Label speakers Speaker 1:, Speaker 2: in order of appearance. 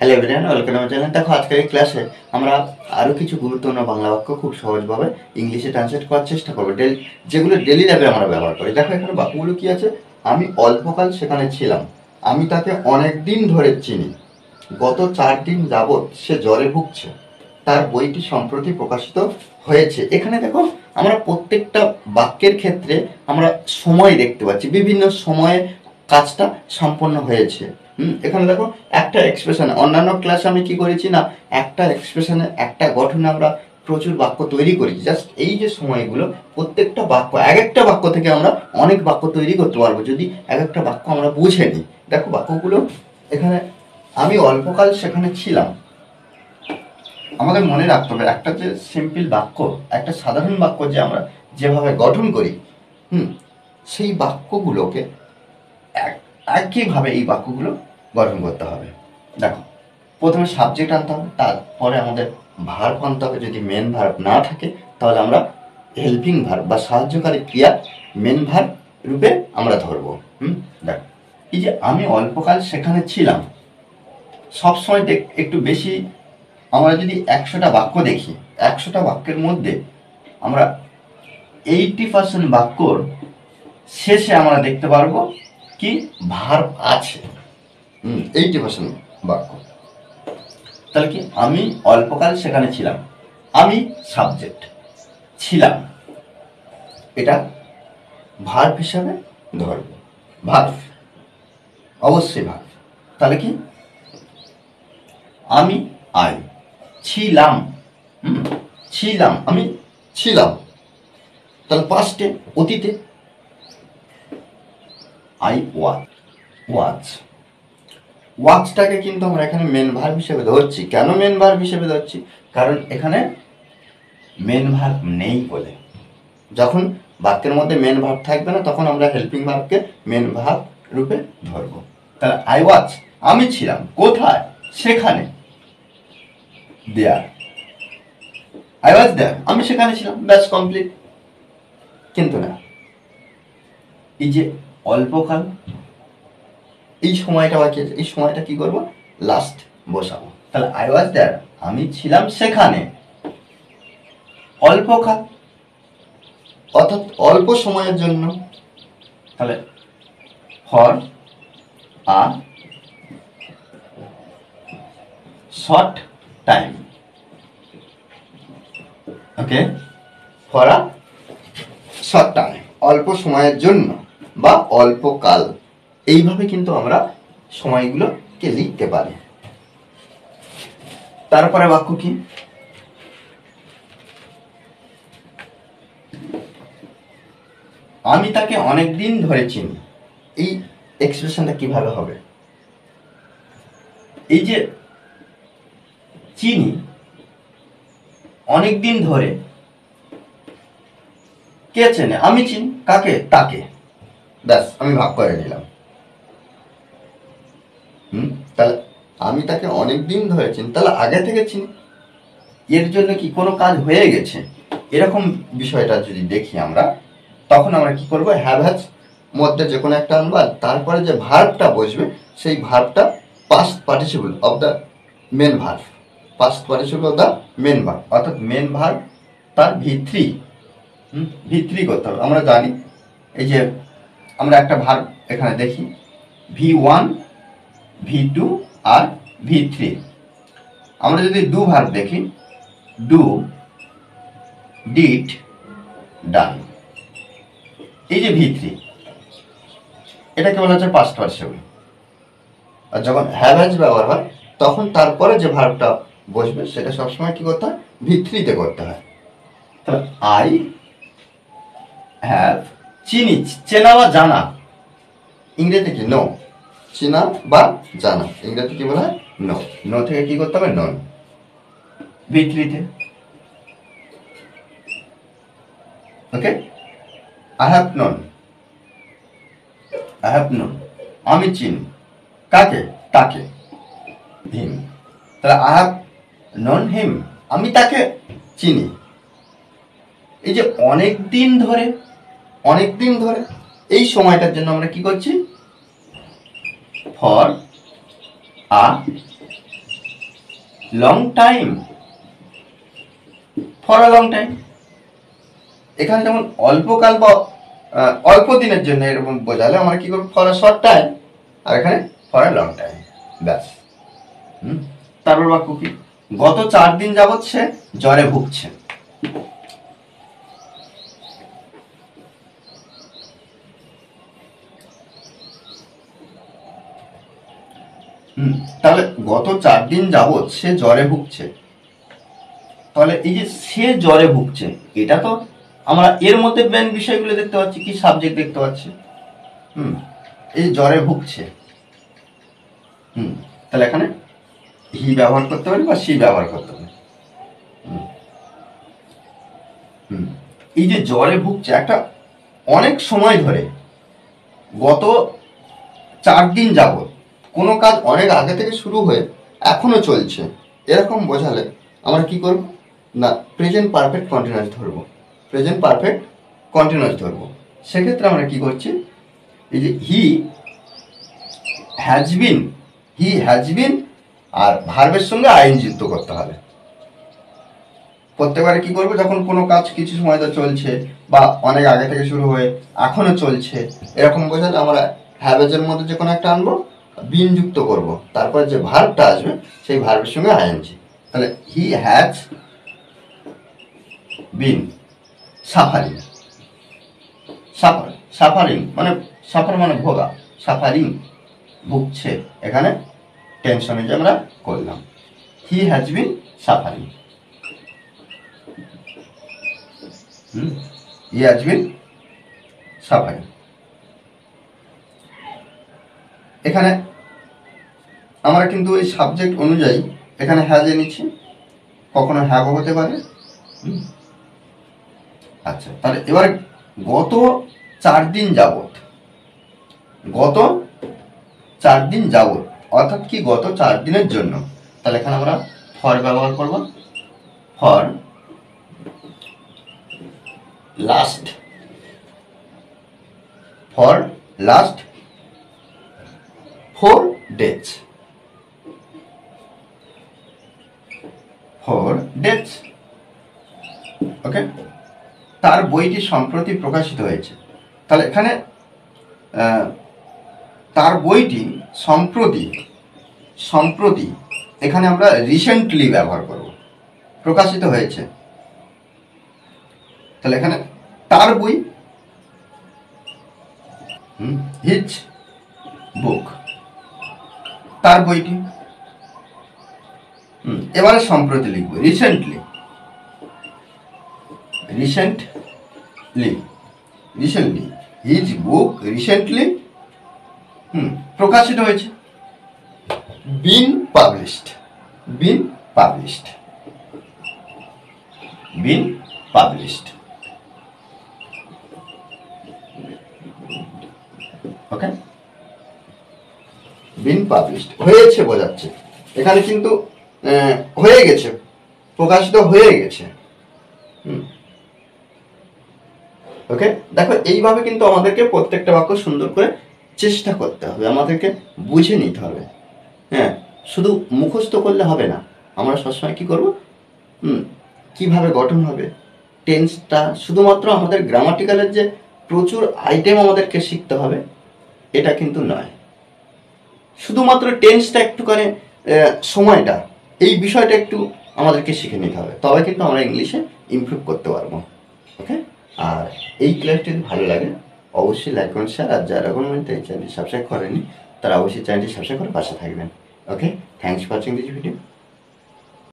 Speaker 1: Hello everyone, welcome আমার channel. দেখো আজকের এই ক্লাসে আমরা আরও কিছু গুরুত্বপূর্ণ বাংলা বাক্য খুব সহজভাবে ইংলিশে ট্রান্সলেট করার চেষ্টা করবো, যেগুলো ডেলি লাইফে আমরা ব্যবহার করি। দেখো এখানে বাক্যগুলো কি আছে। আমি অল্পকাল সেখানে ছিলাম, আমি তাকে অনেক দিন ধরে চিনি, গত 4 দিন যাবৎ সে জ্বরে ভুগছে, তার বইটি সম্প্রতি প্রকাশিত হয়েছে। এখানে দেখো আমরা প্রত্যেকটা বাক্যের ক্ষেত্রে আমরা সময় দেখতে পাচ্ছি, বিভিন্ন সময়ে কাজটা সম্পন্ন হয়েছে। এখানে দেখো একটা এক্সপ্রেশন, অন্যান্য ক্লাসে আমি কি করেছি না, একটা এক্সপ্রেশনে একটা গঠনে আমরা প্রচুর বাক্য তৈরি করেছি। জাস্ট এই যে সময়গুলো, প্রত্যেকটা বাক্য, এক একটা বাক্য থেকে আমরা অনেক বাক্য তৈরি করতে পারবো যদি এক একটা বাক্য আমরা বুঝে নিই। দেখো বাক্যগুলো এখানে, আমি অল্পকাল সেখানে ছিলাম। আমাদের মনে রাখতে হবে একটা যে সিম্পল বাক্য, একটা সাধারণ বাক্য যে আমরা যেভাবে গঠন করি, সেই বাক্যগুলোকে একইভাবে এই বাক্যগুলো গঠন করতে হবে। দেখো প্রথমে সাবজেক্ট আনতে হবে, তারপরে আমাদের ভার্ব আনতে হবে। যদি মেন ভার্ব না থাকে তাহলে আমরা হেল্পিং ভার্ব বা সাহায্যকারী ক্রিয়া মেন ভার্ব রূপে আমরা ধরবো। দেখো এই যে আমি অল্পকাল সেখানে ছিলাম, সবসময় একটু বেশি, আমরা যদি 100টা বাক্য দেখি, 100টা বাক্যের মধ্যে আমরা 80% বাক্যর শেষে আমরা দেখতে পারবো কি ভার্ব আছে। 80% বাক্য। তাহলে কি আমি অল্পকাল সেখানে ছিলাম, আমি সাবজেক্ট, ছিলাম এটা ভার্ব হিসাবে ধরব, ভার্ব, অবশ্যই ভার্ব। তাহলে কি আমি আই, ছিলাম, ছিলাম, আমি ছিলাম, তাহলে পাস্টে, অতীতে আই ওয়াচ, ওয়াচ, ওয়াচটাকে কিন্তু আমরা এখানে মেন ভার্ব হিসেবে ধরছি। কেন মেন ভার্ব হিসেবে ধরছি? কারণ এখানে মেন ভার্ব নেই বলে। যখন বাক্যের মধ্যে মেন ভার্ব থাকবে না তখন আমরা হেল্পিং ভার্বকে মেন ভার্ব রূপে ধরব। তাহলে আই ওয়াচ, আমি ছিলাম, কোথায়? সেখানে, দেয়ার, আই ওয়াজ দেয়ার, আমি সেখানে ছিলাম, ব্যাস কমপ্লিট। কিন্তু না, এই যে অল্পকাল, এই সময়টা বাকি আছে, এই সময়টা কি করব? লাস্ট বসাবো। তাহলে আই ওয়াজ দেয়ার, আমি ছিলাম সেখানে, অল্পকাল অর্থাৎ অল্প সময়ের জন্য। তাহলে for a short time, okay, for a short time, অল্প সময়ের জন্য বা অল্পকাল, এইভাবে কিন্তু আমরা সময়গুলোকে লিখতে পারি। তারপরে বাক্য কি? আমি তাকে অনেক দিন ধরে চিনি। এই এক্সপ্রেশনটা কিভাবে হবে? এই যে চিনি, অনেক দিন ধরে, কে চেনে? আমি চিনি, কাকে? তাকে, ব্যাস আমি ভাগ করে নিলাম। তাহলে আমি তাকে অনেক দিন ধরে চিনি, তাহলে আগে থেকে চিনি, এর জন্য কি কোনো কাজ হয়ে গেছে, এরকম বিষয়টা যদি দেখি আমরা, তখন আমরা কি করবো? হ্যাভ হ্যাজ মধ্যে যে কোনো একটা আনবো, তারপরে যে ভার্বটা বসবে সেই ভার্বটা past participle of the main verb, past participle of the main verb, অর্থাৎ মেন ভার্ব তার V3, V3 করতে হবে। আমরা জানি এই যে আমরা একটা ভার্ব এখানে দেখি, V1, V2 আর V3। আমরা যদি ডু ভার্ব দেখি, ডু, ডিড, ডান, এই যে V3, এটাকে বলা হচ্ছে পাস্ট পার্টিসিপল। আর যখন হ্যাভ হ্যাজ ব্যবহার হয় তখন তারপরে যে ভার্বটা বসবে সেটা সবসময় কি করতে হয়? V3-তে করতে হয়। তাহলে আই হ্যাভ, চিনি, চেনা বা জানা, ইংরেজিতে কি? নো, চেনা বা জানা, ইংরেজিতে কি বলা হয়? নো। নো থেকে কি করতে হবে? নন, V3-তে। Okay, I have known, I have known, আমি চিনি, কাকে? তাকে, হিম। তাহলে আই হ্যাভ নোন হিম, আমি তাকে চিনি। এই যে অনেক দিন ধরে, অনেক দিন ধরে, এই সময়টার জন্য আমরা কি করছি? For a long time, for a long time. এখানে যেমন অল্পকাল বা অল্প দিনের জন্য এরকম বোঝালে আমরা কি করবো, ফর আ শর্ট টাইম, আর এখানে ফর আ লং টাইম, ব্যাস। তারপর বাক্য কি, গত 4 দিন যাবৎ সে জ্বরে ভুগছে। তাহলে গত 4 দিন যাবৎ সে জ্বরে ভুগছে, তাহলে এই যে সে জ্বরে ভুগছে, এটা তো আমরা এর মধ্যে মেন বিষয়গুলো দেখতে পাচ্ছি, কি সাবজেক্ট দেখতে পাচ্ছি। এই জ্বরে ভুগছে, তাহলে এখানে হি ব্যবহার করতে পারি বা সি ব্যবহার করতে পারি। এই যে জ্বরে ভুগছে, একটা অনেক সময় ধরে, গত 4 দিন যাবৎ, কোনো কাজ অনেক আগে থেকে শুরু হয়ে এখনো চলছে, এরকম বোঝালে আমরা কি করব না, প্রেজেন্ট পারফেক্ট কন্টিনিউয়াস ধরবো, প্রেজেন্ট পারফেক্ট কন্টিনিউয়াস ধরবো। সেক্ষেত্রে আমরা কি করছি, এই যে হি হ্যাজ বিন আর ভার্বের সঙ্গে আইন যুক্ত করতে হবে। প্রত্যেকবারে কি করবো, যখন কোনো কাজ কিছু সময় ধরে চলছে বা অনেক আগে থেকে শুরু হয়ে এখনো চলছে, এরকম বোঝালে আমরা হ্যাভেজের মধ্যে যে কোনো একটা আনবো, বিন যুক্ত করব, তারপরে যে ভার্বটা আসবে সেই ভার্বের সঙ্গে আইএনজি। তাহলে he has been suffering, suffering মানে সাফার মানে ভোগা, সাফারিং ভুগছে, এখানে টেনশনে যে আমরা করলাম, he has been suffering, he has been suffering. এখানে আমরা কিন্তু এই সাবজেক্ট অনুযায়ী এখানে হ্যাজ এনেছি, কখনো হ্যাভও হতে পারে। আচ্ছা, তাহলে এবার গত 4 দিন যাবত, গত 4 দিন যাবত অর্থাৎ কি গত 4 দিনের জন্য, তাহলে এখানে আমরা ফর ব্যবহার করব, for last, for last 4 days, 4 days, ওকে। তার বইটি সম্প্রতি প্রকাশিত হয়েছে, তাহলে এখানে তার বইটি সম্প্রতি এখানে আমরা রিসেন্টলি ব্যবহার করব, প্রকাশিত হয়েছে, তাহলে এখানে তার বই, হিজ বুক, তার বইটি। এবারে সম্প্রতি লিখবো, রিসেন্টলি, হিজ বুক রিসেন্টলি প্রকাশিত হয়েছে, been published, okay. Been published হয়েছে বোঝাচ্ছে, এখানে কিন্তু হয়ে গেছে, প্রকাশিত হয়ে গেছে। ওকে, দেখো এইভাবে কিন্তু আমাদেরকে প্রত্যেকটা বাক্য সুন্দর করে চেষ্টা করতে হবে, আমাদেরকে বুঝে নিতে হবে। হ্যাঁ, শুধু মুখস্থ করলে হবে না, আমরা সবসময় কি করব, কিভাবে গঠন হবে, টেন্সটা শুধুমাত্র আমাদের গ্রামাটিক্যালের যে প্রচুর আইটেম আমাদেরকে শিখতে হবে এটা কিন্তু নয়, শুধুমাত্র টেন্সটা একটুখানি সময়টা, এই বিষয়টা একটু আমাদেরকে শিখে নিতে হবে, তবে কিন্তু আমরা ইংলিশে ইমপ্রুভ করতে পারবো। ওকে, আর এই ক্লাসটি যদি ভালো লাগে অবশ্যই লাইক করুন, শেয়ার, আর যারা কোনো এই চ্যানেলটি সাবস্ক্রাইব করেনি তারা অবশ্যই চ্যানেলটি সাবস্ক্রাইব করে পাশে থাকবেন। Okay, thanks for watching this video.